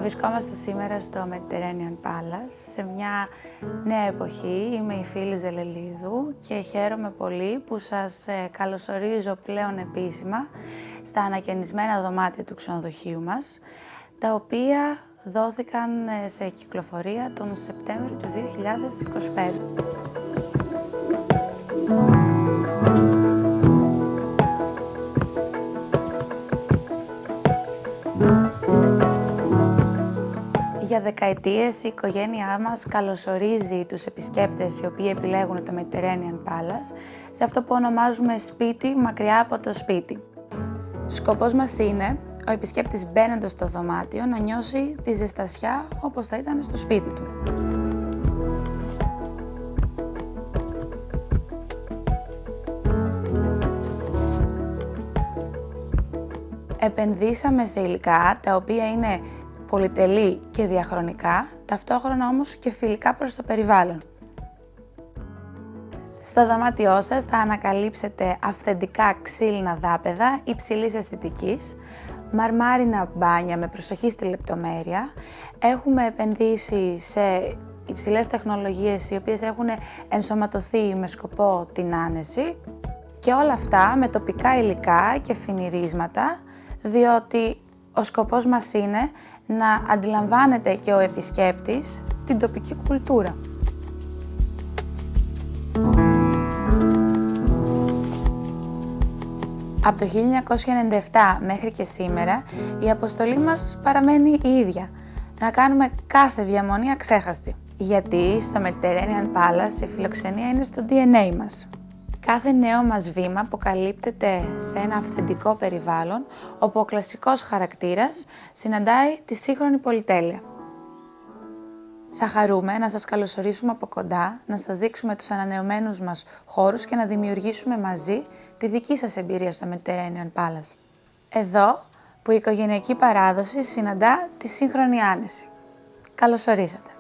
Βρισκόμαστε σήμερα στο Mediterranean Palace, σε μια νέα εποχή. Είμαι η Φίλη Ζελελίδου και χαίρομαι πολύ που σας καλωσορίζω πλέον επίσημα στα ανακαινισμένα δωμάτια του ξενοδοχείου μας, τα οποία δόθηκαν σε κυκλοφορία τον Σεπτέμβριο του 2025. Για δεκαετίες η οικογένειά μας καλωσορίζει τους επισκέπτες οι οποίοι επιλέγουν το Mediterranean Palace σε αυτό που ονομάζουμε σπίτι μακριά από το σπίτι. Σκοπός μας είναι ο επισκέπτης μπαίνοντας στο δωμάτιο να νιώσει τη ζεστασιά όπως θα ήταν στο σπίτι του. Επενδύσαμε σε υλικά τα οποία είναι πολυτελή και διαχρονικά, ταυτόχρονα όμως και φιλικά προς το περιβάλλον. Στο δωμάτιό σας θα ανακαλύψετε αυθεντικά ξύλινα δάπεδα υψηλής αισθητικής, μαρμάρινα μπάνια με προσοχή στη λεπτομέρεια. Έχουμε επενδύσει σε υψηλές τεχνολογίες οι οποίες έχουν ενσωματωθεί με σκοπό την άνεση και όλα αυτά με τοπικά υλικά και φινιρίσματα, διότι ο σκοπός μας είναι να αντιλαμβάνεται και ο επισκέπτης την τοπική κουλτούρα. Από το 1997 μέχρι και σήμερα, η αποστολή μας παραμένει η ίδια. Να κάνουμε κάθε διαμονή αξέχαστη. Γιατί στο Mediterranean Palace η φιλοξενία είναι στο DNA μας. Κάθε νέο μας βήμα αποκαλύπτεται σε ένα αυθεντικό περιβάλλον, όπου ο κλασικός χαρακτήρας συναντάει τη σύγχρονη πολυτέλεια. Θα χαρούμε να σας καλωσορίσουμε από κοντά, να σας δείξουμε τους ανανεωμένους μας χώρους και να δημιουργήσουμε μαζί τη δική σας εμπειρία στο Mediterranean Palace. Εδώ που η οικογενειακή παράδοση συναντά τη σύγχρονη άνεση. Καλώς ορίσατε!